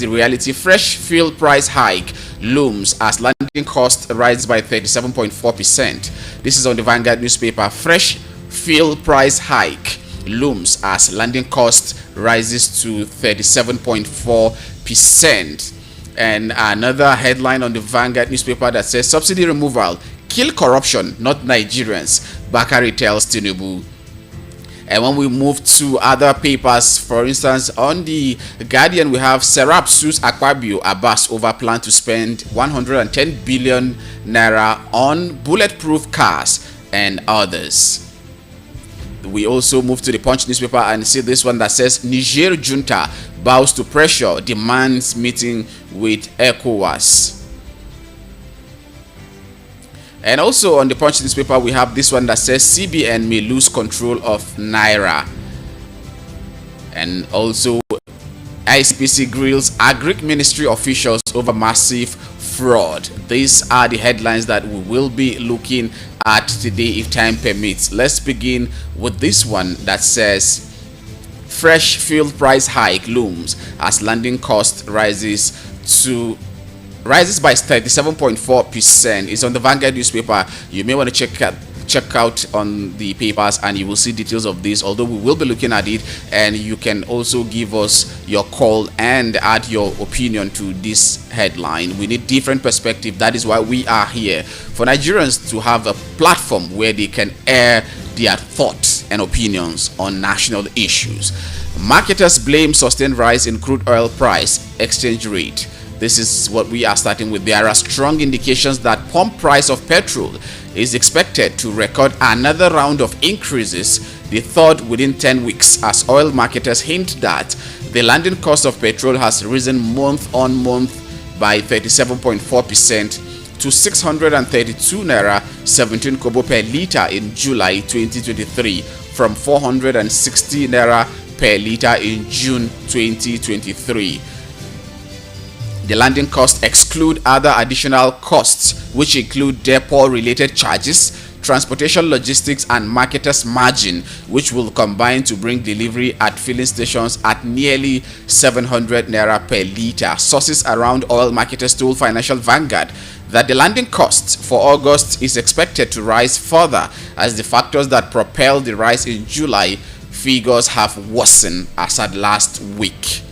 the reality. Fresh fuel price hike looms as landing cost rises by 37.4%. This is on the Vanguard newspaper. Fresh fuel price hike looms as landing cost rises to 37.4%. And another headline on the Vanguard newspaper that says subsidy removal kill corruption, not Nigerians. Bakare tells Tinubu. And when we move to other papers, for instance, on the Guardian, we have Serap sues Akpabio Abbas over plan to spend 110 billion naira on bulletproof cars and others. We also move to the Punch newspaper and see this one that says Niger junta bows to pressure, demands meeting with ecowas. And also on the Punch newspaper, we have this one that says CBN may lose control of Naira. And also ICPC grills Agric Ministry officials over massive fraud. These are the headlines that we will be looking at today if time permits. Let's begin with this one that says fresh fuel price hike looms as landing cost rises by 37.4%. It's on the Vanguard newspaper. You may want to check out on the papers and you will see details of this, although we will be looking at it, and you can also give us your call and add your opinion to this headline. We need different perspective. That is why we are here, for Nigerians to have a platform where they can air their thoughts and opinions on national issues. Marketers blame sustained rise in crude oil price exchange rate. This is what we are starting with. There are strong indications that pump price of petrol is expected to record another round of increases, the third within 10 weeks, as oil marketers hint that the landing cost of petrol has risen month on month by 37.4% to 632 naira 17 kobo per litre in July 2023 from 460 naira per litre in June 2023. The landing costs exclude other additional costs, which include depot-related charges, transportation, logistics, and marketers' margin, which will combine to bring delivery at filling stations at nearly 700 naira per litre. Sources around oil marketers told Financial Vanguard that the landing cost for August is expected to rise further as the factors that propelled the rise in July figures have worsened as at last week.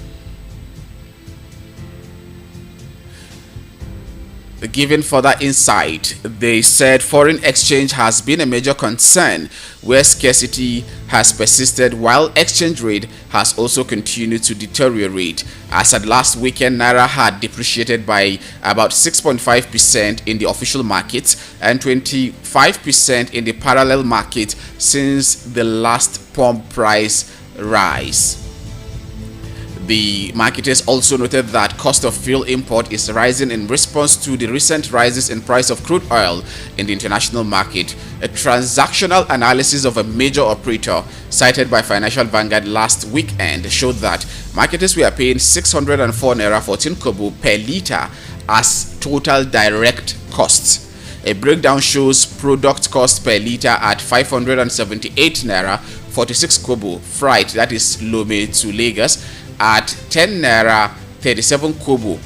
Given further insight, they said foreign exchange has been a major concern where scarcity has persisted while exchange rate has also continued to deteriorate. As at last weekend, Naira had depreciated by about 6.5% in the official market and 25% in the parallel market since the last pump price rise. The marketers also noted that cost of fuel import is rising in response to the recent rises in price of crude oil in the international market. A transactional analysis of a major operator cited by Financial Vanguard last weekend showed that marketers were paying 604 naira 14 kobo per litre as total direct costs. A breakdown shows product cost per litre at 578 naira 46 kobo, freight, that is Lome to Lagos, at 10 naira 37 kobo,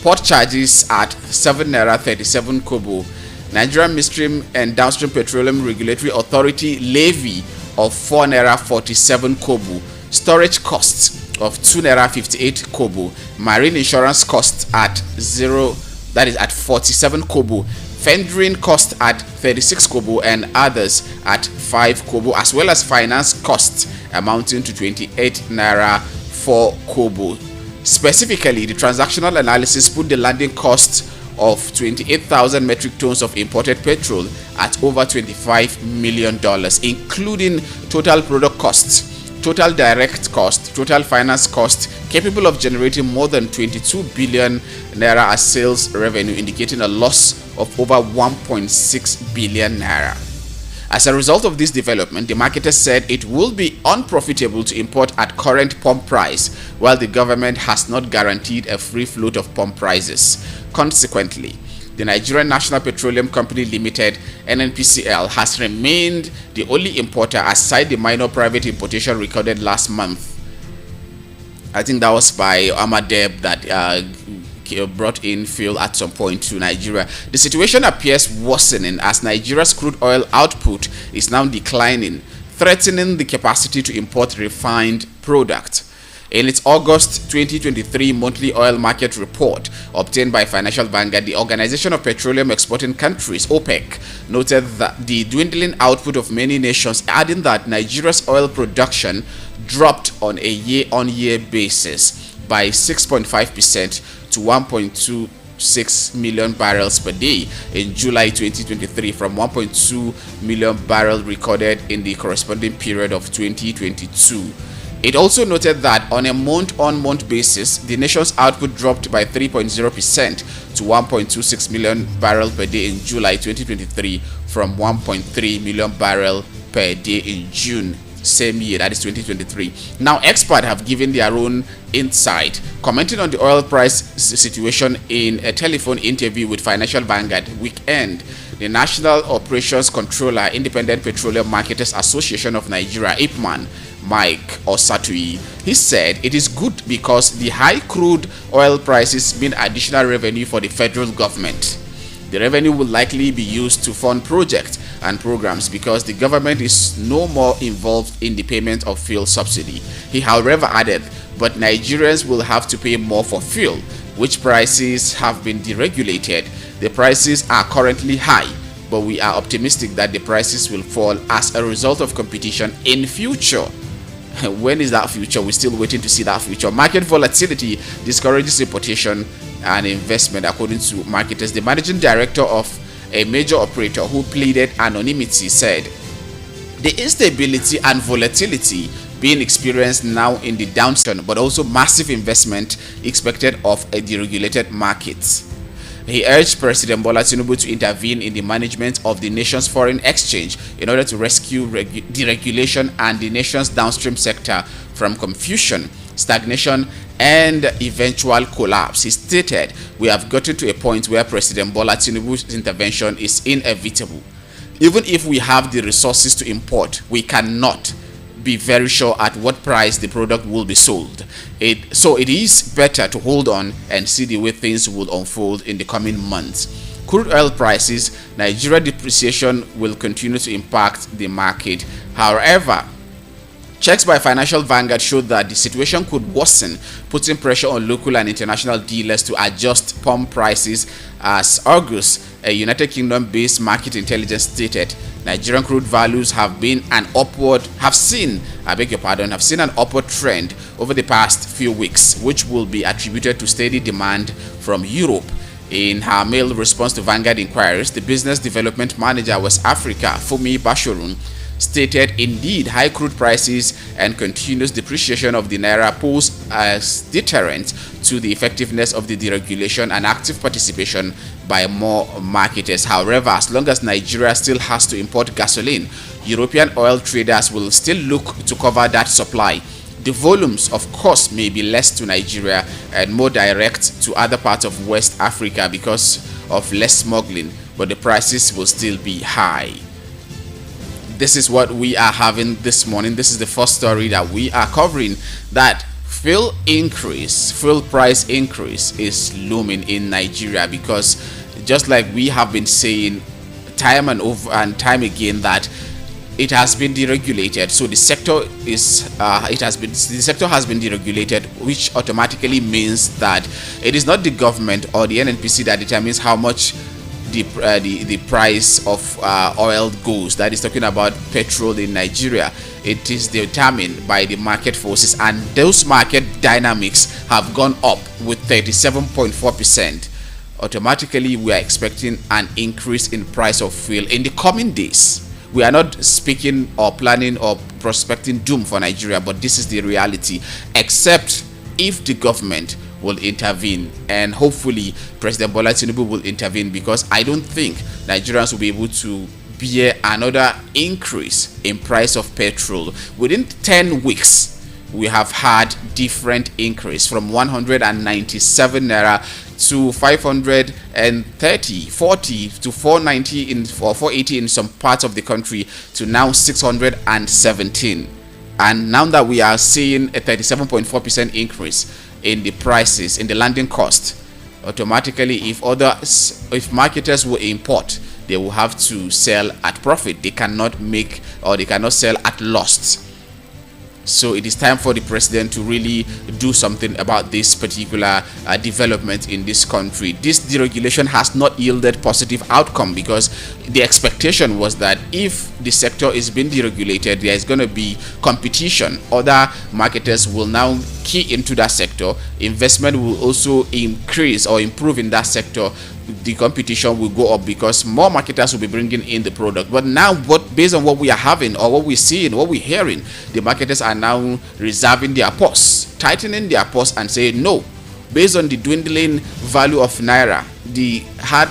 port charges at 7 naira 37 kobo, Nigerian Midstream and Downstream Petroleum Regulatory Authority levy of 4 naira 47 kobo, storage costs of 2 naira 58 kobo, marine insurance costs at 47 kobo, fendering cost at 36 kobo, and others at 5 kobo, as well as finance costs amounting to 28 naira 4 kobo. Specifically, the transactional analysis put the landing cost of 28,000 metric tons of imported petrol at over $25 million, including total product costs, total direct cost, total finance cost, capable of generating more than 22 billion naira as sales revenue, indicating a loss of over 1.6 billion naira. As a result of this development, the marketer said it will be unprofitable to import at current pump price, while the government has not guaranteed a free float of pump prices. Consequently, the Nigerian National Petroleum Company Limited (NNPCL) has remained the only importer aside the minor private importation recorded last month. I think that was by Amadeb that brought in fuel at some point to Nigeria. The situation appears worsening as Nigeria's crude oil output is now declining, threatening the capacity to import refined product. In its August 2023 monthly oil market report obtained by Financial Vanguard, the Organization of Petroleum Exporting Countries, OPEC, noted that the dwindling output of many nations, adding that Nigeria's oil production dropped on a year-on-year basis by 6.5% to 1.26 million barrels per day in July 2023 from 1.2 million barrels recorded in the corresponding period of 2022. It also noted that on a month-on-month basis, the nation's output dropped by 3.0% to 1.26 million barrels per day in July 2023 from 1.3 million barrels per day in June same year, that is 2023. Now, experts have given their own insight, commenting on the oil price situation in a telephone interview with Financial Vanguard weekend. The National Operations Controller, Independent Petroleum Marketers Association of Nigeria, IPMAN, Mike Osatui, he said it is good because the high crude oil prices mean additional revenue for the federal government. The revenue will likely be used to fund projects and programs because the government is no more involved in the payment of fuel subsidy. He, however, added, but Nigerians will have to pay more for fuel, which prices have been deregulated. The prices are currently high, but we are optimistic that the prices will fall as a result of competition in future. When is that future? We're still waiting to see that future. Market volatility discourages importation and investment, according to marketers. The managing director of a major operator who pleaded anonymity said the instability and volatility being experienced now in the downturn, but also massive investment expected of a deregulated market. He urged President Bola Tinubu to intervene in the management of the nation's foreign exchange in order to rescue deregulation and the nation's downstream sector from confusion, stagnation, and eventual collapse. He stated, "We have gotten to a point where President Bola Tinubu's intervention is inevitable. Even if we have the resources to import, we cannot be very sure at what price the product will be sold. So it is better to hold on and see the way things will unfold in the coming months." Crude oil prices, Nigeria depreciation will continue to impact the market. However, checks by Financial Vanguard showed that the situation could worsen, putting pressure on local and international dealers to adjust pump prices. As August, a United Kingdom-based market intelligence stated, Nigerian crude values have seen an upward trend over the past few weeks, which will be attributed to steady demand from Europe. In her mail response to Vanguard inquiries, the business development manager West Africa, Fumi Bashorun, stated indeed high crude prices and continuous depreciation of the naira pose as deterrent to the effectiveness of the deregulation and active participation by more marketers. However, as long as Nigeria still has to import gasoline, European oil traders will still look to cover that supply. The volumes, of course, may be less to Nigeria and more direct to other parts of West Africa because of less smuggling, but the prices will still be high. This is what we are having this morning. This is the first story that we are covering, that fuel price increase is looming in Nigeria, because just like we have been saying time and time again that it has been deregulated, so the sector has been deregulated, which automatically means that it is not the government or the NNPC that determines how much the price of oil goes. That is talking about petrol in Nigeria. It is determined by the market forces, and those market dynamics have gone up with 37.4%. Automatically, we are expecting an increase in price of fuel in the coming days. We are not speaking or planning or prospecting doom for Nigeria, but this is the reality, except if the government will intervene, and hopefully President Bola Tinubu will intervene, because I don't think Nigerians will be able to bear another increase in price of petrol. Within 10 weeks, we have had different increase from 197 naira to 530, 40 to 490 or 480 in some parts of the country to now 617. And now that we are seeing a 37.4% increase in the prices, in the landing cost, automatically if marketers will import, they will have to sell at profit. They cannot make, or they cannot sell at loss. So it is time for the president to really do something about this particular development in this country. This deregulation has not yielded positive outcome, because the expectation was that if the sector is being deregulated, there is going to be competition. Other marketers will now key into that sector. Investment will also increase or improve in that sector. The competition will go up because more marketers will be bringing in the product. But now, based on what we are having, or what we're seeing, what we're hearing, the marketers are now reserving their purse, tightening their purse, and saying no. Based on the dwindling value of naira, the hard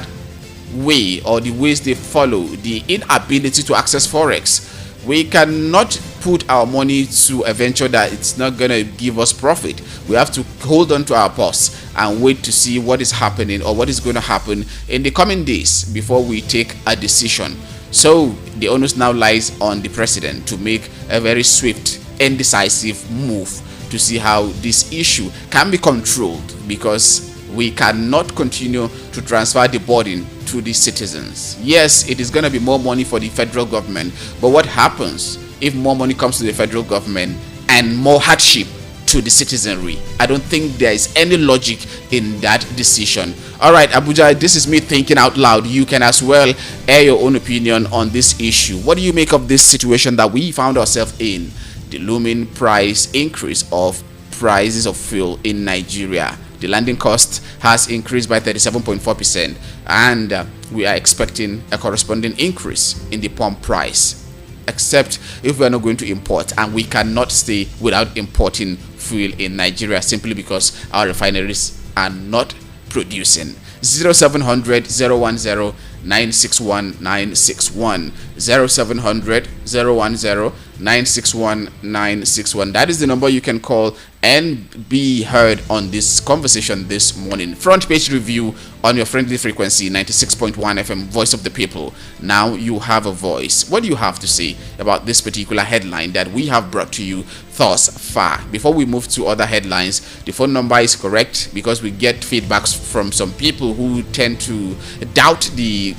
way, or the ways they follow, the inability to access forex, we cannot put our money to a venture that it's not going to give us profit. We have to hold on to our purse and wait to see what is happening, or what is going to happen in the coming days, before we take a decision. So the onus now lies on the president to make a very swift and decisive move to see how this issue can be controlled, because we cannot continue to transfer the burden to the citizens. Yes, it is going to be more money for the federal government, but what happens if more money comes to the federal government and more hardship to the citizenry? I don't think there is any logic in that decision. All right, Abuja, this is me thinking out loud. You can as well air your own opinion on this issue. What do you make of this situation that we found ourselves in? The looming price increase of prices of fuel in Nigeria. The landing cost has increased by 37.4%, and we are expecting a corresponding increase in the pump price, except if we are not going to import, and we cannot stay without importing fuel in Nigeria simply because our refineries are not producing. 0700 010 961 961, 0700 010 961 961. That is the number you can call and be heard on this conversation this morning. Front page review on your friendly frequency 96.1 FM, Voice of the People. Now you have a voice. What do you have to say about this particular headline that we have brought to you thus far? Before we move to other headlines, the phone number is correct, because we get feedbacks from some people who tend to doubt the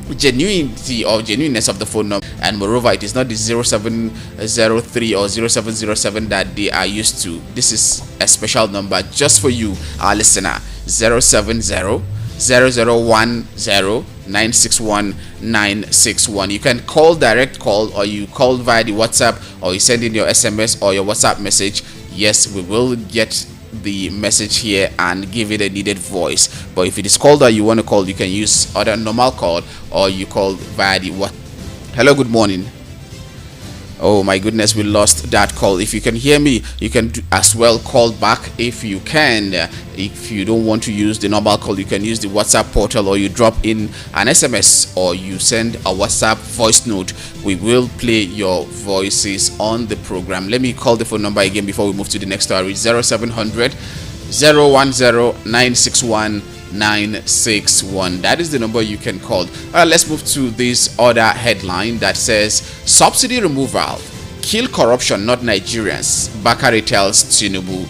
genuinity or genuineness of the phone number, and moreover, it is not the 0703 or 0707 that they are used to. This is a special number just for you, our listener. 070 0010 961 961. You can call direct call, or you call via the WhatsApp, or you send in your SMS or your WhatsApp message. Yes, we will get the message here and give it a needed voice. But if it is called that you want to call, you can use other normal call, or you call via the what. Hello, good morning. Oh my goodness, we lost that call. If you can hear me, you can as well call back if you can. If you don't want to use the normal call, you can use the WhatsApp portal, or you drop in an SMS, or you send a WhatsApp voice note. We will play your voices on the program. Let me call the phone number again before we move to the next story. 0700 010 961 961. That is the number you can call. Let's move to this other headline that says subsidy removal, kill corruption, not Nigerians. Bakare tells Tinubu.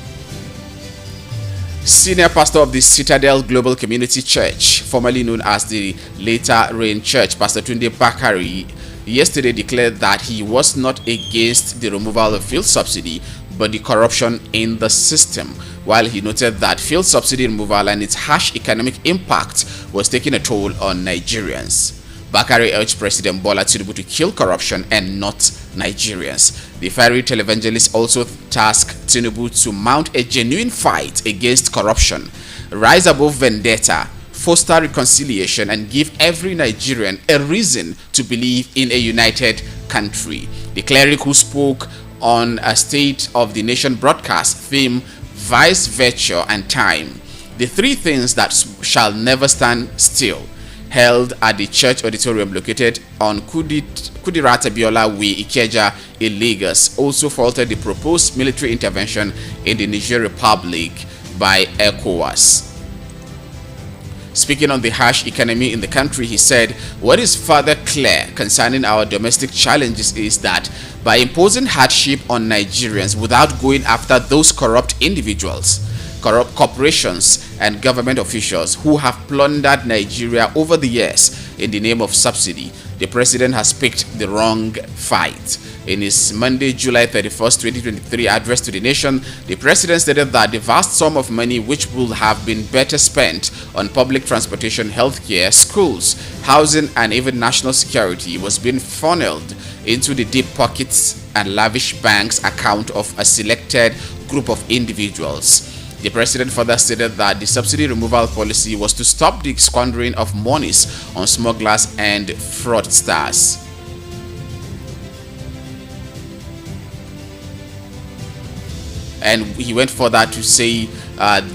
Senior pastor of the Citadel Global Community Church, formerly known as the Later Rain Church, Pastor Tunde Bakare, yesterday declared that he was not against the removal of fuel subsidy, but the corruption in the system, while he noted that fuel subsidy removal and its harsh economic impact was taking a toll on Nigerians. Bakare urged President Bola Tinubu to kill corruption and not Nigerians. The fiery televangelist also tasked Tinubu to mount a genuine fight against corruption, rise above vendetta, foster reconciliation, and give every Nigerian a reason to believe in a united country. The cleric, who spoke on a State of the Nation broadcast theme, Vice, Virtue, and Time, the three things that shall never stand still, held at the church auditorium located on Kudirat Abiola Way, Ikeja, in Lagos, also faulted the proposed military intervention in the Niger Republic by ECOWAS. Speaking on the harsh economy in the country, he said, "What is further clear concerning our domestic challenges is that by imposing hardship on Nigerians without going after those corrupt individuals, corrupt corporations, and government officials who have plundered Nigeria over the years in the name of subsidy. The president has picked the wrong fight. In his Monday, July 31st, 2023 address to the nation, the president stated that the vast sum of money which would have been better spent on public transportation, healthcare, schools, housing, and even national security was being funneled into the deep pockets and lavish banks account of a selected group of individuals. The president further stated that the subsidy removal policy was to stop the squandering of monies on smugglers and fraudsters. And he went further to say,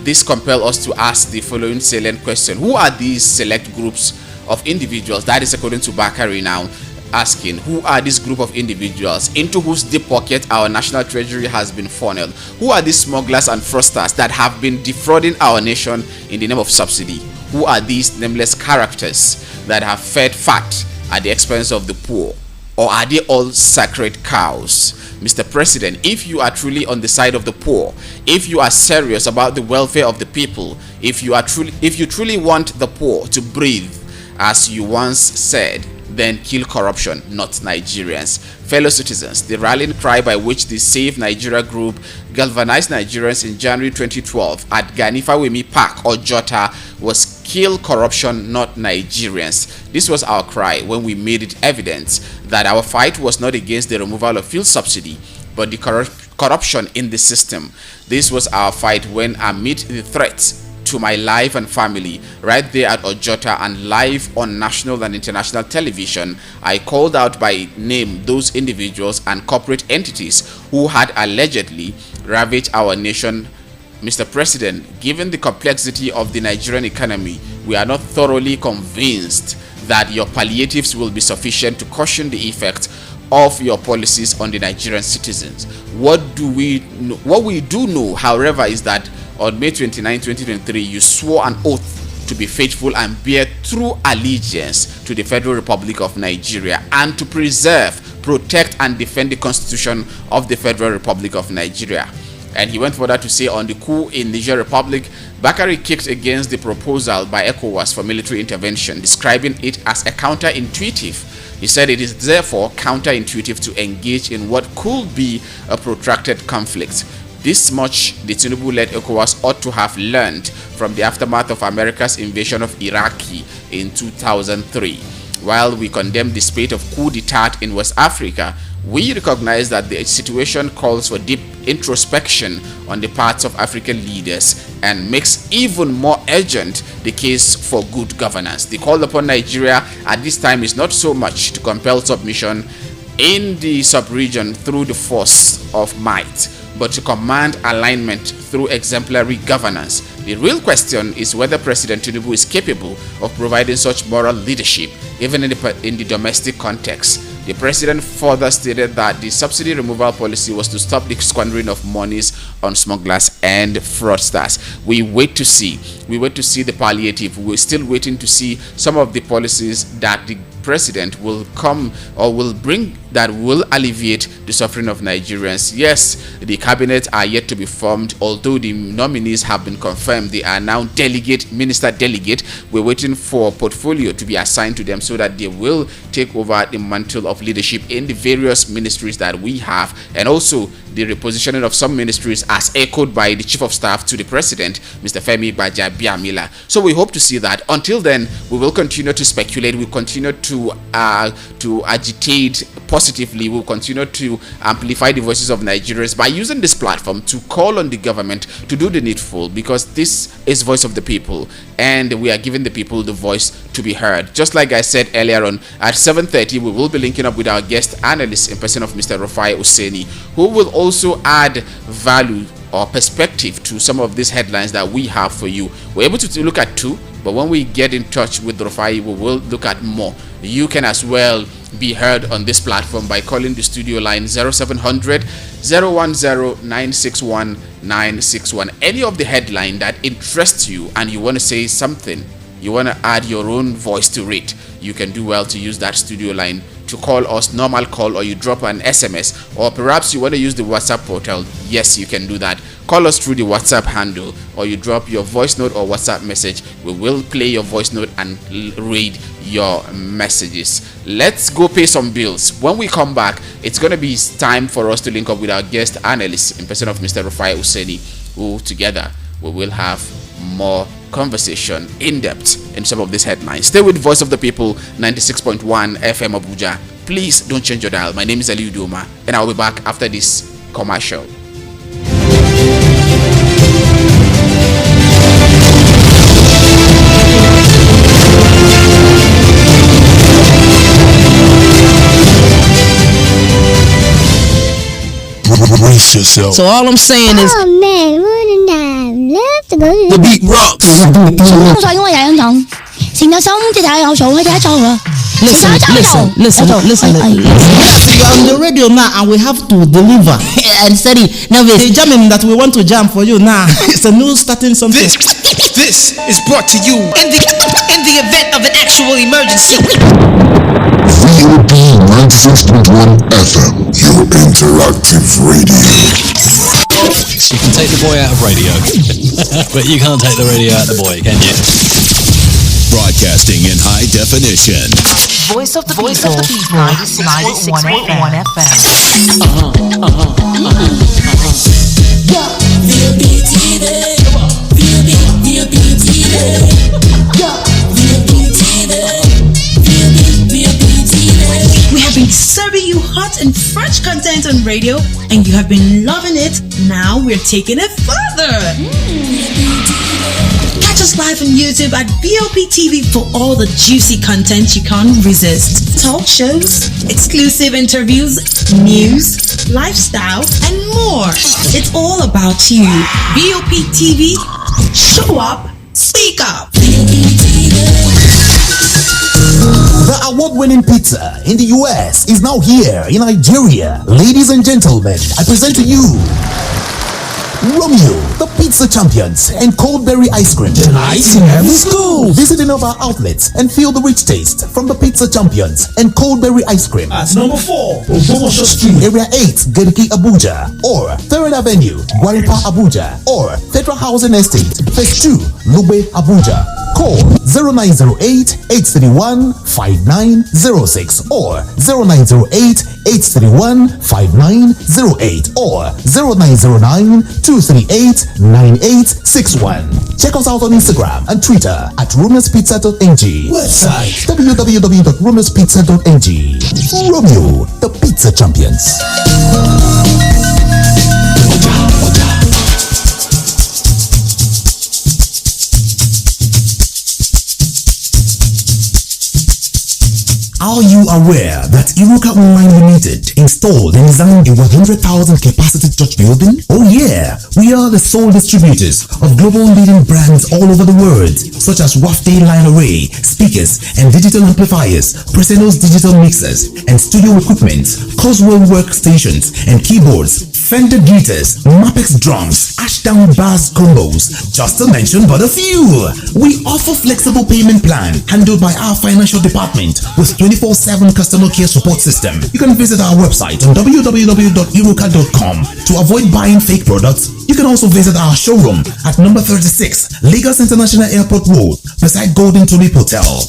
this compels us to ask the following salient question. Who are these select groups of individuals? That is according to Bakare now, asking who are this group of individuals into whose deep pocket our national treasury has been funneled. Who are these smugglers and fraudsters that have been defrauding our nation in the name of subsidy? Who are these nameless characters that have fed fat at the expense of the poor? Or are they all sacred cows? Mr. President, if you are truly on the side of the poor, if you are serious about the welfare of the people, if you truly want the poor to breathe, as you once said, then kill corruption, not Nigerians. Fellow citizens, the rallying cry by which the Save Nigeria group galvanized Nigerians in January 2012 at Ganifawemi Park or Jota was kill corruption, not Nigerians. This was our cry when we made it evident that our fight was not against the removal of fuel subsidy, but the corruption in the system. This was our fight when, amid the threats to my life and family right there at Ojota and live on national and international television, I called out by name those individuals and corporate entities who had allegedly ravaged our nation. Mr. President, given the complexity of the Nigerian economy, we are not thoroughly convinced that your palliatives will be sufficient to cushion the effect of your policies on the Nigerian citizens. What we do know, however, is that on May 29, 2023, you swore an oath to be faithful and bear true allegiance to the Federal Republic of Nigeria and to preserve, protect, and defend the Constitution of the Federal Republic of Nigeria. And he went further to say on the coup in Niger Republic, Bakare kicked against the proposal by ECOWAS for military intervention, describing it as a counterintuitive. He said it is therefore counterintuitive to engage in what could be a protracted conflict. This much the Tinubu-led ECOWAS ought to have learned from the aftermath of America's invasion of Iraq in 2003. While we condemn the spate of coup d'etat in West Africa, we recognize that the situation calls for deep introspection on the parts of African leaders and makes even more urgent the case for good governance. The call upon Nigeria at this time is not so much to compel submission in the sub-region through the force of might, but to command alignment through exemplary governance. The real question is whether President Tinubu is capable of providing such moral leadership, even in the domestic context. The president further stated that the subsidy removal policy was to stop the squandering of monies on smugglers and fraudsters. We wait to see the palliative. We're still waiting to see some of the policies that the president will come or will bring that will alleviate the suffering of Nigerians. Yes, the cabinet are yet to be formed, although the nominees have been confirmed. They are now minister delegate. We're waiting for a portfolio to be assigned to them so that they will take over the mantle of leadership in the various ministries that we have, and also the repositioning of some ministries as echoed by the chief of staff to the president, Mr. Femi Gbajabiamila. So we hope to see that. Until then, we will continue to speculate. We continue to agitate positively. We'll continue to amplify the voices of Nigerians by using this platform to call on the government to do the needful, because this is voice of the people and we are giving the people the voice to be heard. Just like I said earlier on, at 7:30 we will be linking up with our guest analyst in person of Mr. El-Rufai Oseni, who will also add value or perspective to some of these headlines that we have for you. We're able to look at two, but when we get in touch with El-Rufai, we will look at more. You can as well be heard on this platform by calling the studio line 0700 010 961 961. Any of the headline that interests you and you want to say something, you want to add your own voice to it, you can do well to use that studio line to call us, normal call, or you drop an SMS, or perhaps you want to use the WhatsApp portal, yes, you can do that. Call us through the WhatsApp handle, or you drop your voice note or WhatsApp message. We will play your voice note and read your messages. Let's go pay some bills. When we come back, it's going to be time for us to link up with our guest analyst in person of Mr. Rufai Oseni, who together we will have more conversation in depth in some of these headlines. Stay with Voice of the People, 96.1 FM Abuja. Please don't change your dial. My name is Ali Udoma, and I'll be back after this commercial. Brace yourself. So all I'm saying is, oh man, wouldn't I love to go to the beat rocks. Listen. You're on the radio now and we have to deliver. And steady. Now The jamming that we want to jam for you now. It's a new starting something. This is brought to you in the event of an actual emergency. VOP 96.1 FM, your interactive radio. You can take the boy out of radio, but you can't take the radio out of the boy, can you? Broadcasting in high definition. Voice of the People, 96.1 FM. We have been serving you hot and fresh content on radio, and you have been loving it. Now we're taking it further. Catch us live on YouTube at BOP TV for all the juicy content you can't resist. Talk shows, exclusive interviews, news, lifestyle, and more. It's all about you. BOP TV, show up, speak up. The award-winning pizza in the US is now here in Nigeria. Ladies and gentlemen, I present to you Romeo, the pizza champions, and cold berry ice cream. Delights in every school. Visit any of our outlets and feel the rich taste from the pizza champions and cold berry ice cream. At number 4, Obomosho Street, Area 8, Geriki, Abuja, or 3rd Avenue, Guaripa, Abuja, or Federal Housing Estate, Phase 2, Lube, Abuja. Call 0908-831-5906 or 0908-831-5908 or 0909-238-9861. Check us out on Instagram and Twitter at rumourspizza.ng. website www.rumourspizza.ng. Romeo, the pizza champions. Are you aware that Iruka Online Limited installed and designed a 100,000 capacity church building? Oh yeah, we are the sole distributors of global leading brands all over the world, such as Wafday Line Array, speakers and digital amplifiers, Preseno's digital mixers and studio equipment, Coswell workstations and keyboards, Fender guitars, Mapex drums, Ashdown bass combos, just to mention but a few. We offer flexible payment plan handled by our financial department with 24/7 customer care support system. You can visit our website on www.iruka.com to avoid buying fake products. You can also visit our showroom at number 36 Lagos International Airport Road beside Golden Tulip Hotel.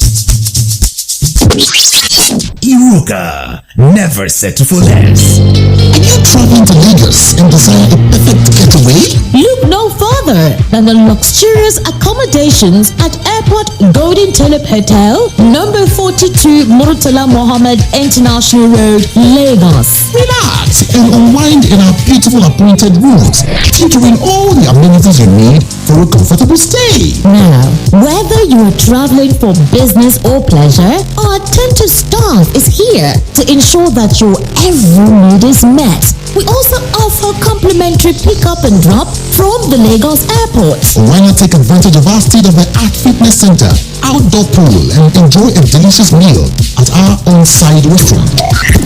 Iruka, never settle for less. Are you traveling to Lagos and desire a perfect getaway? Look no further than the luxurious accommodations at Airport Golden Tulip Hotel, number 42 Murtala Mohammed International Road, Lagos. Relax and unwind in our beautiful appointed rooms, featuring all the amenities you need for a comfortable stay. Now, whether you are traveling for business or pleasure, our attentive staff is here to ensure that your every need is met. We also offer complimentary pick-up and drop from the Lagos airport. Why not take advantage of our state-of-the-art fitness center, outdoor pool, and enjoy a delicious meal at our on-site restaurant?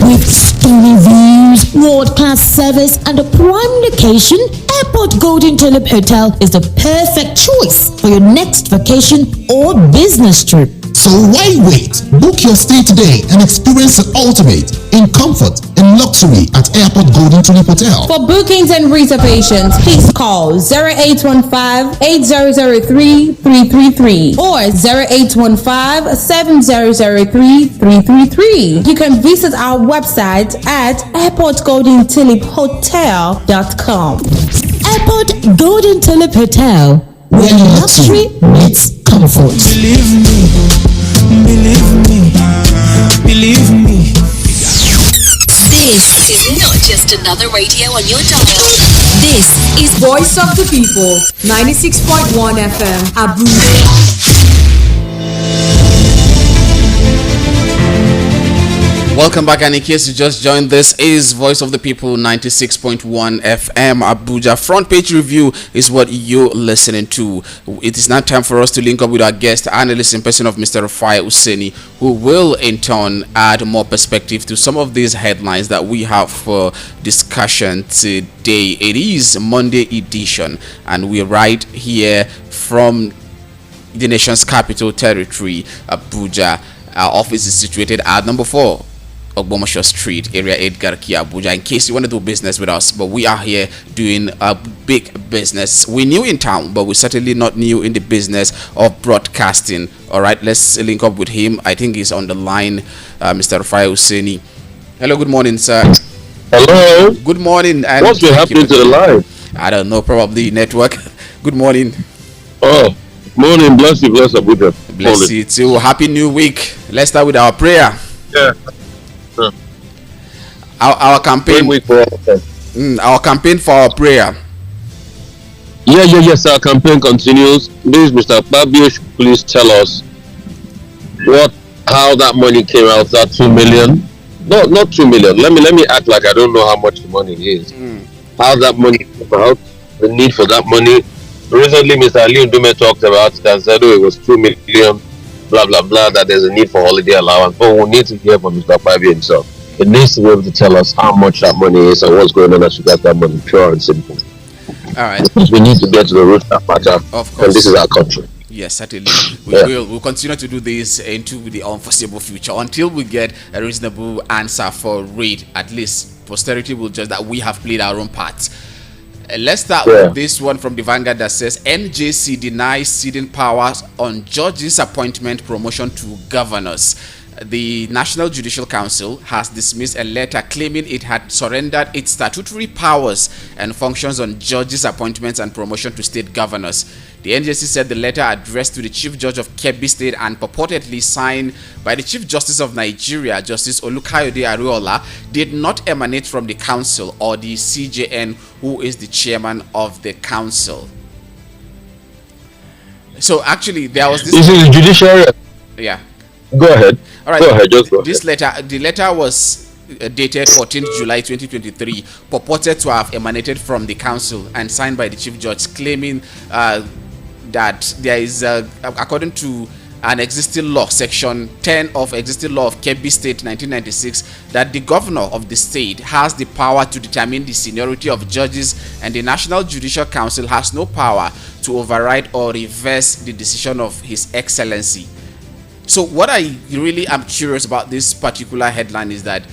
With stunning views, world-class service, and a prime location, Airport Golden Tulip Hotel is the perfect choice for your next vacation or business trip. So So why wait? Book your stay today and experience the ultimate in comfort and luxury at Airport Golden Tulip Hotel. For bookings and reservations, please call 0815-8003-333 or 0815-7003-333. You can visit our website at airportgoldentuliphotel.com. Airport Golden Tulip Hotel, where luxury meets comfort. Believe me. This is not just another radio on your dial. This is Voice of the People, 96.1 FM, Abuja. Welcome back, and in case you just joined, this is Voice of the People 96.1 FM Abuja. Front page review is what you're listening to. It is now time for us to link up with our guest analyst in person of Mr. El-Rufai Oseni, who will in turn add more perspective to some of these headlines that we have for discussion today. It is Monday edition, and we're right here from the nation's capital territory, Abuja. Our office is situated at number 4 Ogbomoso Street, Area 8, Garki, Abuja. In case you want to do business with us, but we are here doing a big business. We're new in town, but we're certainly not new in the business of broadcasting. All right, let's link up with him. I think he's on the line, Mr. El-Rufai Oseni. Hello, good morning, sir. Hello. Good morning. And what's been happening to the line? I don't know, probably network. Good morning. Oh, morning. Bless you, bless Abuja. Bless you too. Happy New Week. Let's start with our prayer. Yeah. Our campaign. Week for our campaign for our prayer. Yes. Our campaign continues. Please, Mr. Babio, please tell us how that money came out. That 2 million. No, not 2 million. Let me act like I don't know how much the money is. How that money came out. The need for that money. Recently, Mr. Ali Ndume talked about it and said, it was 2 million. Blah blah blah. That there's a need for holiday allowance. But we need to hear from Mr. Babio himself. It needs to be able to tell us how much that money is and what's going on as regards that money, pure and simple. All right. Because we need to get to the root of that matter. Of course. And this is our country. Yes, certainly. We'll continue to do this into the unforeseeable future until we get a reasonable answer for it. At least posterity will judge that we have played our own part. Let's start with this one from the Vanguard that says NJC denies ceding powers on judges' appointment promotion to governors. The National Judicial Council has dismissed a letter claiming it had surrendered its statutory powers and functions on judges' appointments and promotion to state governors. The NJC said the letter addressed to the Chief Judge of Kebbi State and purportedly signed by the Chief Justice of Nigeria, Justice Olukayode Ariola, did not emanate from the council or the CJN, who is the chairman of the council. So actually, there was this. This is the judiciary. Yeah. Go ahead. All right. Go ahead. Just go this ahead. the letter was dated 14th July 2023, purported to have emanated from the council and signed by the Chief Judge, claiming that there is, according to an existing law, section 10 of existing law of Kebbi State 1996, that the governor of the state has the power to determine the seniority of judges, and the National Judicial Council has no power to override or reverse the decision of His Excellency. So what I really am curious about this particular headline is that,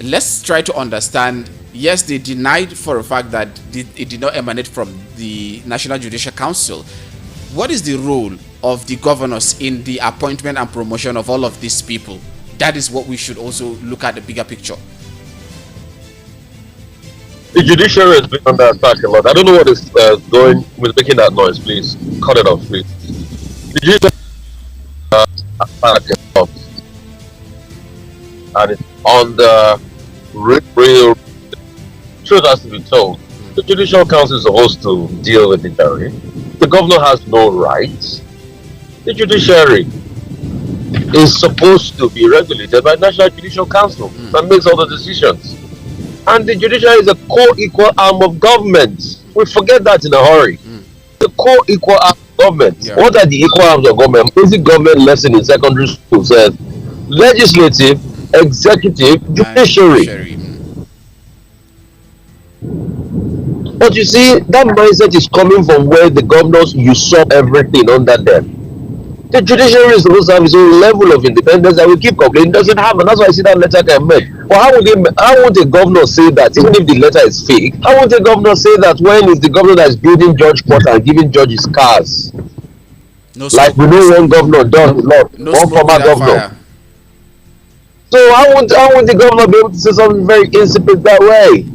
let's try to understand. Yes, they denied for a fact that it did not emanate from the National Judicial Council. What is the role of the governors in the appointment and promotion of all of these people? That is what we should also look at the bigger picture. The judiciary has been under attack a lot. I don't know what is going with making that noise. Please cut it off, please. The judiciary attack a lot, and it's on the real truth has to be told. The Judicial Council is supposed to deal with the jury. The governor has no rights. The judiciary is supposed to be regulated by the National Judicial Council that makes all the decisions. And the judiciary is a co-equal arm of government. We forget that in a hurry. The co-equal arm of government. Yeah. What are the equal arms of government? Basic government lesson in secondary school says legislative, executive, judiciary. But you see, that mindset is coming from where the governors usurp everything under them. The judiciary is supposed to have its own level of independence that we keep complaining doesn't have, and that's why I see that letter can make. Well, how would a governor say that, even if the letter is fake? How would a governor say that when it's the governor that is building judge quarter and giving judges cars? No like we know one governor does a lot, one former governor. So how would the governor be able to say something very insipid that way?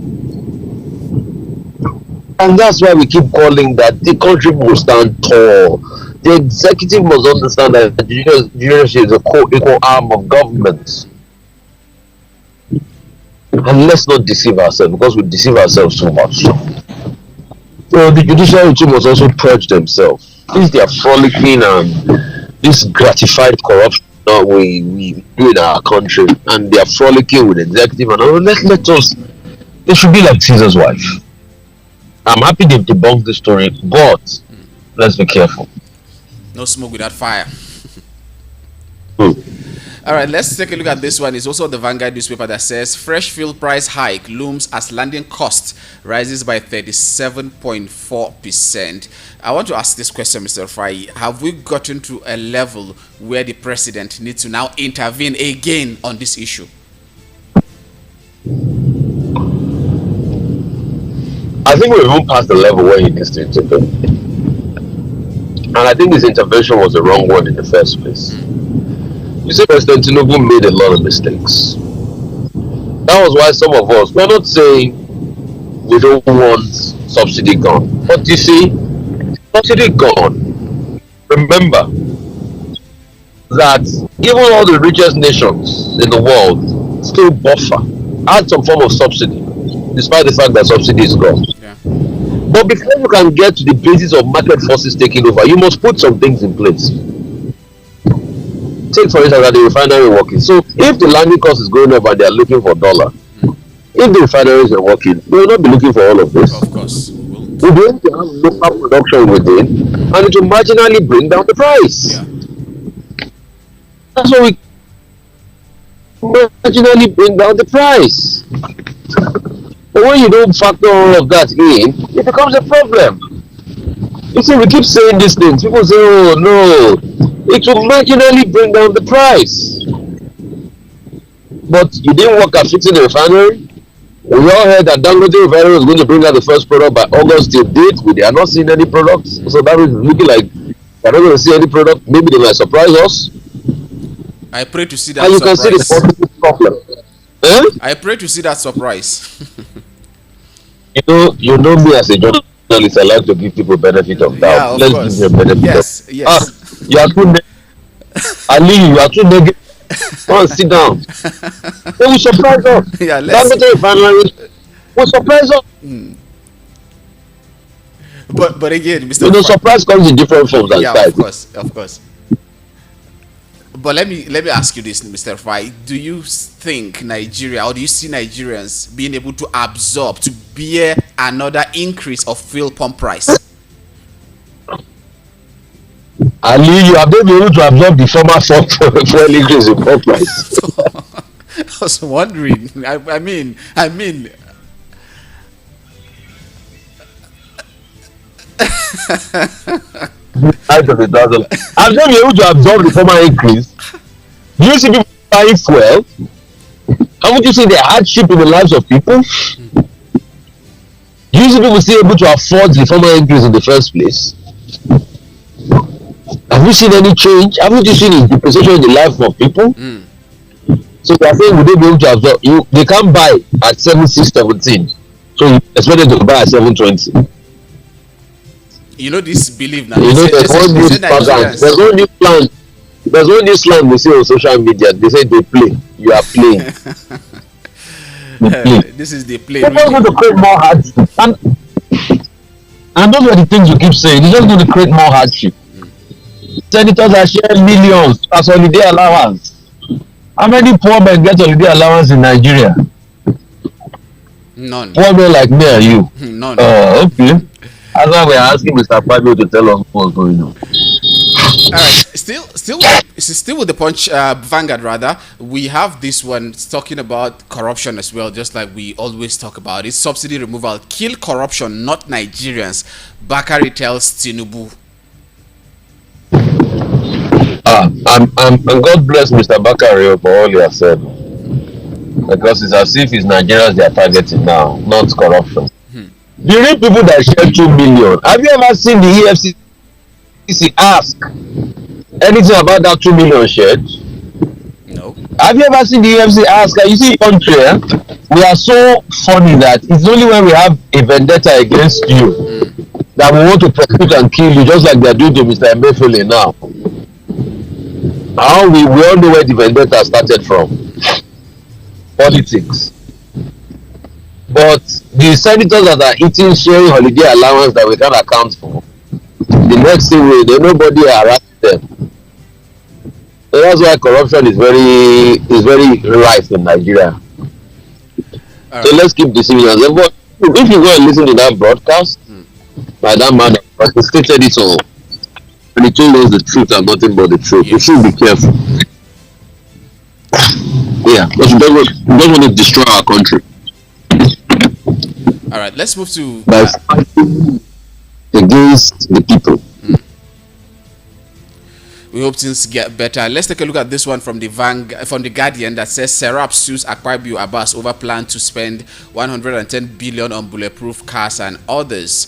And that's why we keep calling that the country must stand tall. The executive must understand that the judiciary is a co-equal arm of government. And let's not deceive ourselves, because we deceive ourselves so much. So the judiciary too must also purge themselves. This their frolicking and this gratified corruption that we do in our country, and they are frolicking with the executive, and all. Let us. They should be like Caesar's wife. I'm happy they've debunked the story, but let's be careful. No smoke without fire. All right, let's take a look at this one. It's also the Vanguard newspaper that says fresh fuel price hike looms as landing cost rises by 37.4%. I want to ask this question, Mr. El-Rufai. Have we gotten to a level where the president needs to now intervene again on this issue? I think we've moved past the level where he needs to intervene. And I think his intervention was the wrong one in the first place. You see, President Tinubu made a lot of mistakes. That was why some of us, we're not saying we don't want subsidy gone. But you see, subsidy gone. Remember that even all the richest nations in the world still buffer, add some form of subsidy, despite the fact that subsidy is gone. Yeah. But before you can get to the basis of market forces taking over, you must put some things in place. Take for instance that the refinery working. So if the landing cost is going up and they are looking for dollar, if the refineries are working, we will not be looking for all of this. Of course. We're going to have local production within, and it will marginally bring down the price. Yeah. That's what we marginally bring down the price. But when you don't factor all of that in, it becomes a problem. You see, we keep saying these things. People say, oh no, it will marginally bring down the price. But you didn't work at fixing the refinery. We all heard that Dangote refinery was going to bring out the first product by August till date. We are not seeing any products. So that is looking like we're not going to see any product. Maybe they might surprise us. I pray to see that and you surprise. Can see the positive problem. I pray to see that surprise. You know me as a journalist. I like to give people benefit of doubt. Yeah, of Let's course. give them benefit. Yes, yes. You are too Ali, you are too negative. Come on, sit down. They will surprise us. Yeah, let's. Will surprise us. But again, Mr. You know, surprise comes in different forms and types. Of course. But let me ask you this, Mr. El-Rufai. Do you think Nigeria, or do you see Nigerians being able to absorb, to bear another increase of fuel pump price? Ali, you have been able to absorb the former fuel increase in pump price. I was wondering. I mean. I've not been able to absorb the former increase. Do you see people buying fuel? Haven't you seen the hardship in the lives of people? Do you see people still able to afford the former increase in the first place? Have you seen any change? Haven't you seen the depreciation in the life of people? So they are saying, would they be able to absorb? They can't buy at 7,617. So you expect them to buy at 720. You know this belief now. You know, there's no new slang. There's no new slang we see on social media. They say they play. You are playing. This is the play. They're just going to create more hardship. And those are the things you keep saying. They're just going to create more hardship. Senators are sharing millions as holiday allowance. How many poor men get holiday allowance in Nigeria? None. Poor men like me and you. None. Oh, okay. That's why we're asking Mr. Fabio to tell us what's going on. All right, still with the Punch Vanguard rather. We have this one talking about corruption as well, just like we always talk about it. Subsidy removal, kill corruption, not Nigerians. Bakare tells Tinubu. And God bless Mr. Bakare for all he has said. Because it's as if it's Nigerians they are targeting now, not corruption. The real people that share 2 million. Have you ever seen the EFCC ask anything about that 2 million shared? No. Have you ever seen the EFCC ask? You see, country, we are so funny that it's only when we have a vendetta against you that we want to prosecute and kill you, just like they are doing to Mr. Emefiele now. How we all know where the vendetta started from. Politics. But the senators that are eating, sharing holiday allowance that we can't account for, the next thing nobody harass them. So that's why corruption is very rife in Nigeria. Right. So let's keep deceiving ourselves. But if you go and listen to that broadcast by that man, he stated it all. And he told us the truth and nothing but the truth. We should be careful. Yeah, because we don't want to destroy our country. All right, let's move to against the people. We hope things get better. Let's take a look at this one from the Guardian that says Serap sues Akpabio Abbas over plan to spend 110 billion on bulletproof cars and others.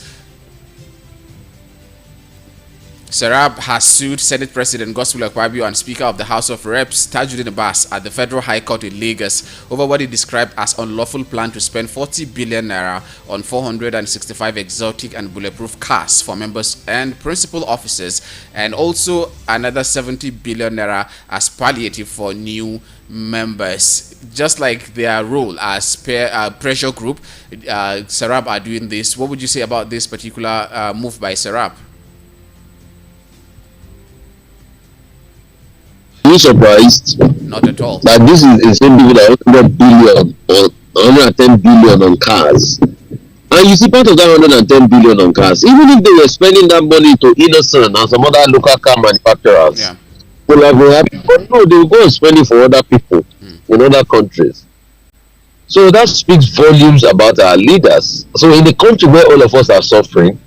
Serap has sued Senate President Godswill Akpabio and Speaker of the House of Reps Tajuddin Abbas at the Federal High Court in Lagos over what he described as unlawful plan to spend 40 billion naira on 465 exotic and bulletproof cars for members and principal officers, and also another 70 billion naira as palliative for new members. Just like their role as pressure group, Serap are doing this. What would you say about this particular move by Serap? Are you surprised? Not at all. That this is the same people that 100 billion or 110 billion on cars. And you see part of that 110 billion on cars, even if they were spending that money to Innocent and some other local car manufacturers, will have been happy. But no, they will go and spend it for other people in other countries. So that speaks volumes about our leaders. So in the country where all of us are suffering,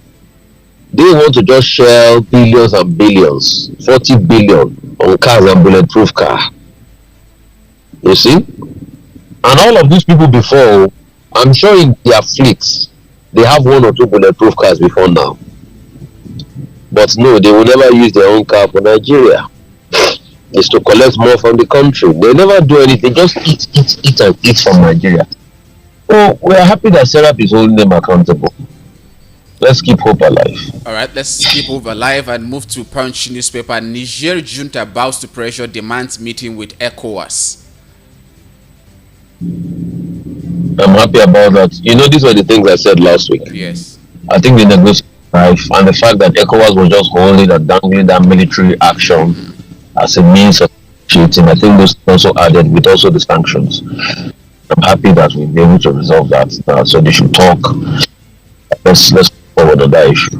they want to just shell billions and billions, 40 billion on cars and bulletproof car. You see? And all of these people before, I'm sure in their fleets, they have 1 or 2 bulletproof cars before now. But no, they will never use their own car for Nigeria. It's to collect more from the country. They never do anything, just eat from Nigeria. So we are happy that Serap is holding them accountable. Let's keep hope alive. All right, let's keep hope alive and move to Punch newspaper. Niger junta bows to pressure, demands meeting with ECOWAS. I'm happy about that. You know, these were the things I said last week. Yes. I think the negotiation and the fact that ECOWAS was just holding and dangling that military action as a means of cheating, I think those also added with also the sanctions. I'm happy that we'll be able to resolve that. So they should talk. Let's forward on that issue.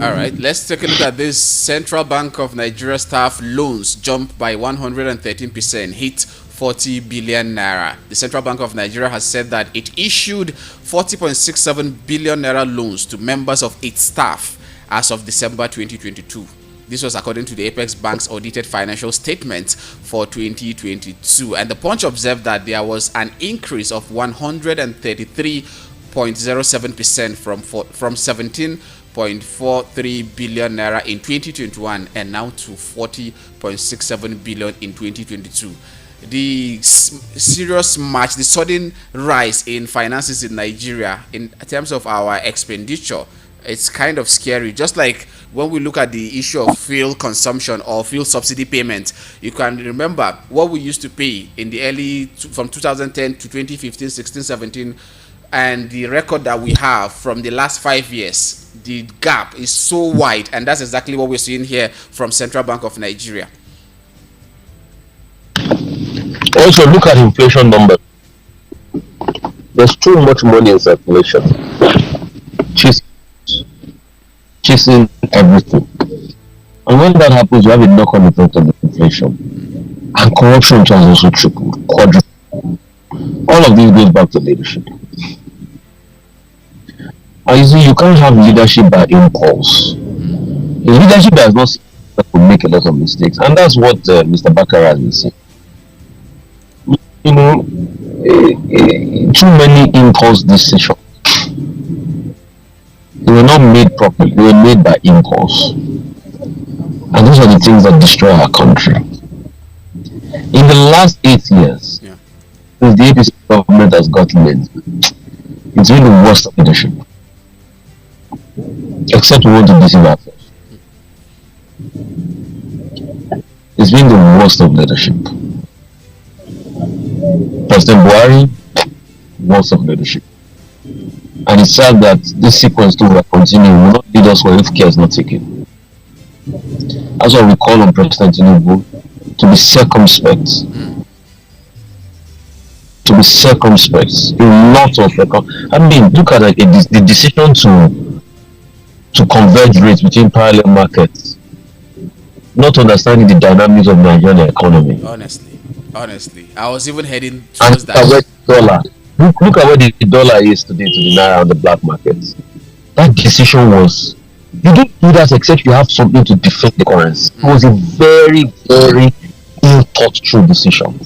All right, let's take a look at this. Central Bank of Nigeria staff loans jumped by 113%, hit 40 billion naira. The Central Bank of Nigeria has said that it issued 40.67 billion naira loans to members of its staff as of December 2022. This was according to the Apex Bank's audited financial statements for 2022. And the Punch observed that there was an increase of 133.07% from 17.43 billion naira in 2021 and now to 40.67 billion in 2022. The serious march, the sudden rise in finances in Nigeria in terms of our expenditure, it's kind of scary. Just like when we look at the issue of fuel consumption or fuel subsidy payment, you can remember what we used to pay in the from 2010 to 2015, 16, 17, and the record that we have from the last 5 years. The gap is so wide, and that's exactly what we're seeing here from Central Bank of Nigeria. Also, look at inflation numbers. There's too much money in circulation, chasing everything. And when that happens, you have a knock-on effect on the inflation. And corruption has also tripled, quadrupled. All of this goes back to leadership. And you see, you can't have leadership by impulse. A leadership that is not will make a lot of mistakes, and that's what Mr. Bakare has been saying. You know, too many impulse decisions. They were not made properly. They were made by impulse, and those are the things that destroy our country. In the last 8 years, since the APC government has gotten in, it's been the worst of leadership. Except we want to deceive ourselves. It's been the worst of leadership. President Buhari, worst of leadership. And it's sad that this sequence too will continue, will not lead us where if care is not taken. That's why we call on President Tinubu to be circumspect. To be circumspect. A lot of I mean, look at the decision to converge rates between parallel markets, not understanding the dynamics of the Nigerian economy. Honestly, I was even heading towards that. Look at where the dollar is today to the naira on the black markets. That decision was, you don't do that except you have something to defend the currency. It was a very, very ill thought through decision.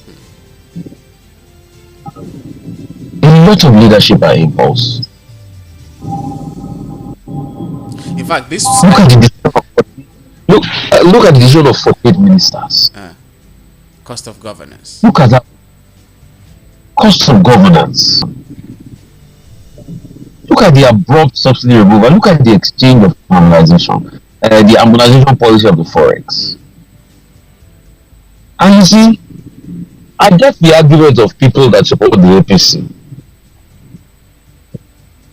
A lot of leadership by impulse. In fact, this look at the decision of 48 ministers. Cost of governance. Look at that. Cost of governance. Look at the abrupt subsidy removal. Look at the exchange of harmonization. The harmonization policy of the forex. And you see, I get the argument of people that support the APC.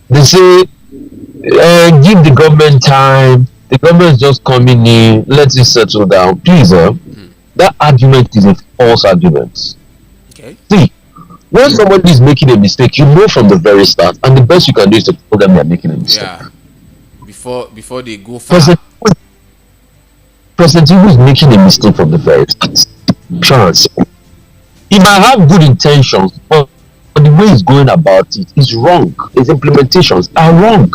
They say, give the government time. The government is just coming in. Let it settle down. Please, that argument is a false argument. Okay. See, when somebody is making a mistake, you know from the very start, and the best you can do is to tell them they are making a mistake. Yeah. Before they go far. President Tinubu is making a mistake from the very start. Chance. He might have good intentions, but the way he's going about it is wrong. His implementations are wrong.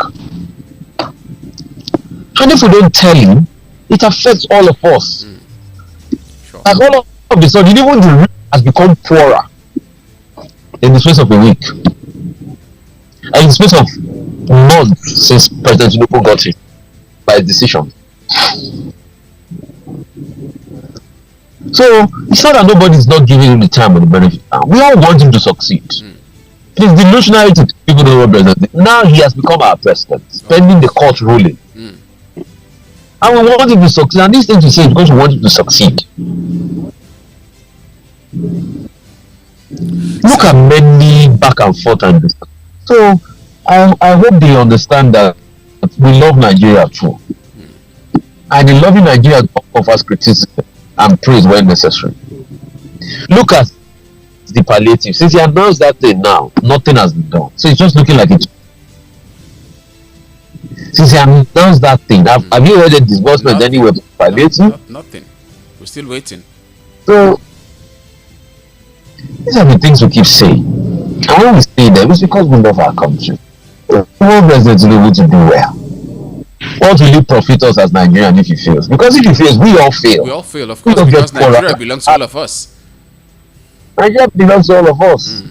And if we don't tell him, it affects all of us. Sure. Like all of a sudden, even the rich has become poorer in the space of a week. And in the space of months since President Tinubu got it by his decision. So it's not that nobody is not giving him the time or the benefit. We all want him to succeed. It is delusionary to people don't want president. Now he has become our president, pending the court ruling. And we want him to succeed. And this thing to say is because we want him to succeed. Look at many back and forth and this. So I hope they understand that we love Nigeria too. And in loving Nigeria offers criticism and praise when necessary. Look at the palliative. Since he announced that thing now, nothing has been done. So it's just looking like it. Since he announced that thing, have you heard a disbursement anywhere for palliative? Nothing. We're still waiting. So these are the things we keep saying. And when we say them, it's because we love our country. We want President Tinubu to do well. What will it profit us as Nigerians if he fails? Because if he fails, we all fail. We all fail, of course, because Nigeria belongs to all of us. Nigeria belongs to all of us.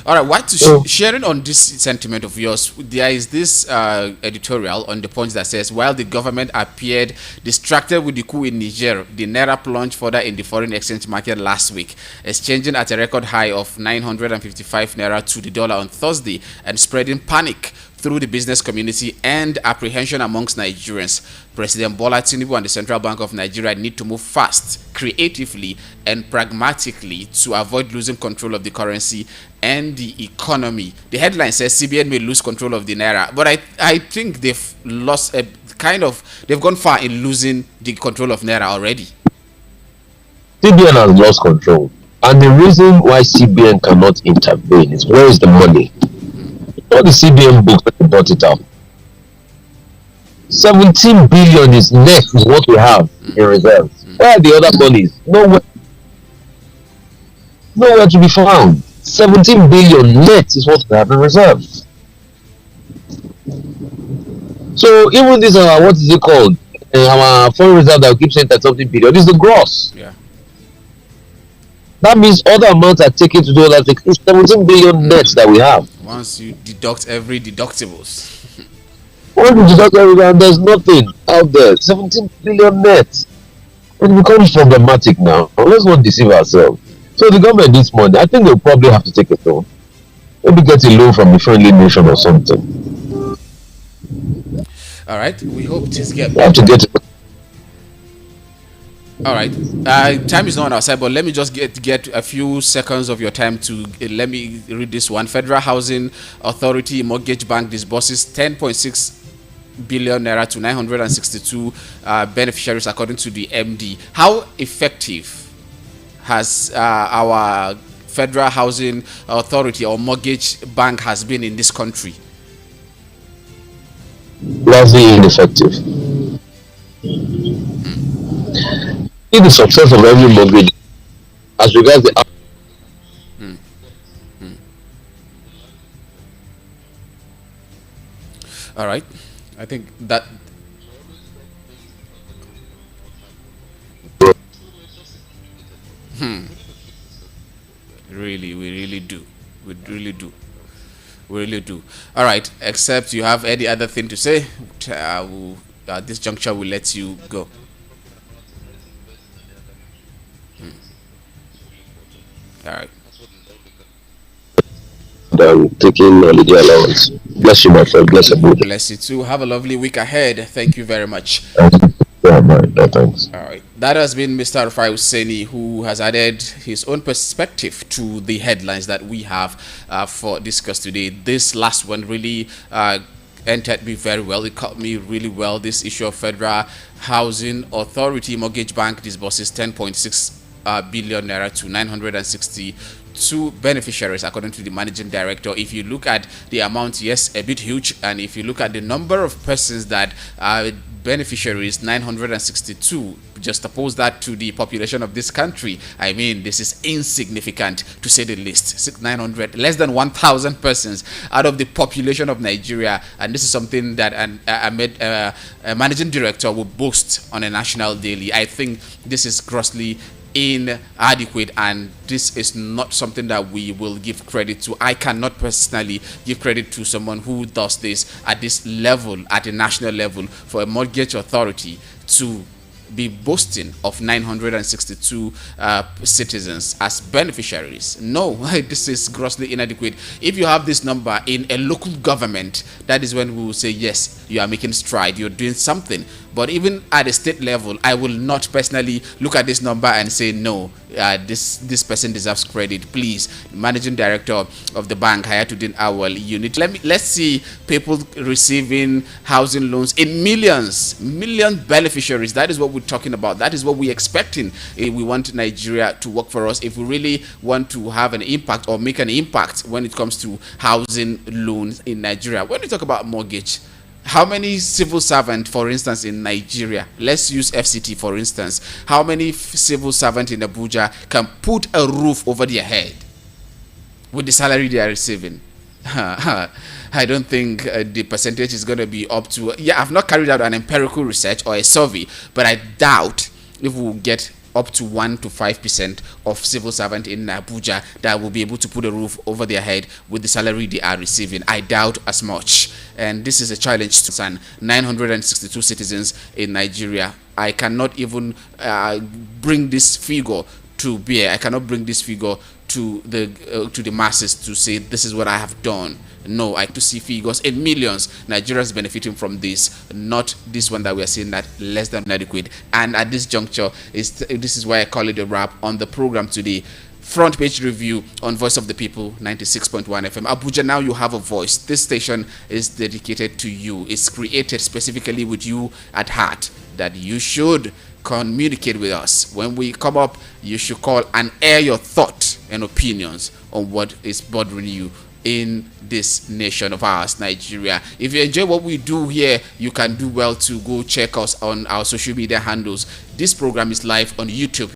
All right, sharing on this sentiment of yours, there is this editorial on the Punch that says, while the government appeared distracted with the coup in Niger, the Naira plunged further in the foreign exchange market last week, exchanging at a record high of 955 Naira to the dollar on Thursday and spreading panic through the business community and apprehension amongst Nigerians. President Bola Tinubu and the Central Bank of Nigeria need to move fast, creatively, and pragmatically to avoid losing control of the currency and the economy. The headline says CBN may lose control of the Naira, but I think they've lost they've gone far in losing the control of Naira already. CBN has lost control, and the reason why CBN cannot intervene is, where is the money? All the CBN books that they brought it up. 17 billion is net is what we have in reserves. Where are the other monies? Nowhere to be found. 17 billion net is what we have in reserves. So even this what is it called? our foreign reserve that we keep saying that something billion is the gross. Yeah. That means other amounts are taken to do that. It's 17 billion nets that we have. Once you deduct every deductibles. Once you deduct everything, there's nothing out there. 17 billion nets. It becomes problematic now. Let's not deceive ourselves. So the government needs money. I think they'll probably have to take a loan. Maybe get a loan from a friendly nation or something. All right. We hope this get. We have to get it. All right. Time is not on our side, but let me just get a few seconds of your time to let me read this one. Federal Housing Authority Mortgage Bank disburses 10.6 billion naira to 962 beneficiaries, according to the MD. How effective has our Federal Housing Authority or mortgage bank has been in this country? Largely ineffective. In the success of every mortgage, as regards the all right, I think that really, we really do. We really do. We really do. All right. Except you have any other thing to say, at this juncture, we'll let you go. All right. Taking holiday allowance. Bless you, my friend. Bless you. Bless you too. Have a lovely week ahead. Thank you very much. Thanks. All right. That has been Mr. El-Rufai Oseni, who has added his own perspective to the headlines that we have for discuss today. This last one really entered me very well. It caught me really well. This issue of Federal Housing Authority Mortgage Bank disburses 10.6 billion naira to 962 beneficiaries, according to the managing director. If you look at the amount, yes, a bit huge, and if you look at the number of persons that are beneficiaries, 962, just oppose that to the population of this country, I mean, this is insignificant to say the least. 900, less than 1,000 persons out of the population of Nigeria, and this is something that a managing director will boast on a national daily. I think this is grossly inadequate, and this is not something that we will give credit to. I cannot personally give credit to someone who does this at this level, at the national level, for a mortgage authority to be boasting of 962 citizens as beneficiaries. No, this is grossly inadequate. If you have this number in a local government, that is when we will say, yes, you are making stride, you're doing something. But even at a state level, I will not personally look at this number and say, no, this person deserves credit. Please, managing director of the bank, Hayatuddin Awal, you need let's see people receiving housing loans in million beneficiaries. That is what we're talking about. That is what we're expecting. If we want Nigeria to work for us, if we really want to have an impact or make an impact when it comes to housing loans in Nigeria. When we talk about mortgage, how many civil servants, for instance, in Nigeria, let's use FCT for instance, how many civil servants in Abuja can put a roof over their head with the salary they are receiving? I don't think the percentage is going to be up to, I've not carried out an empirical research or a survey, but I doubt if we'll get up to 1 to 5% of civil servants in Abuja that will be able to put a roof over their head with the salary they are receiving. I doubt as much. And this is a challenge to 962 citizens in Nigeria. I cannot even bring this figure to bear. I cannot bring this figure to the masses to say this is what I have done. No, I have to see figures in millions. Nigerians benefiting from this, not this one that we are seeing that less than adequate. And at this juncture, this is why I call it a wrap on the program today. Front page review on Voice of the People 96.1 FM. Abuja, now you have a voice. This station is dedicated to you. It's created specifically with you at heart, that you should communicate with us. When we come up, you should call and air your thoughts and opinions on what is bothering you in this nation of ours, Nigeria. If you enjoy what we do here, you can do well to go check us on our social media handles. This program is live on YouTube.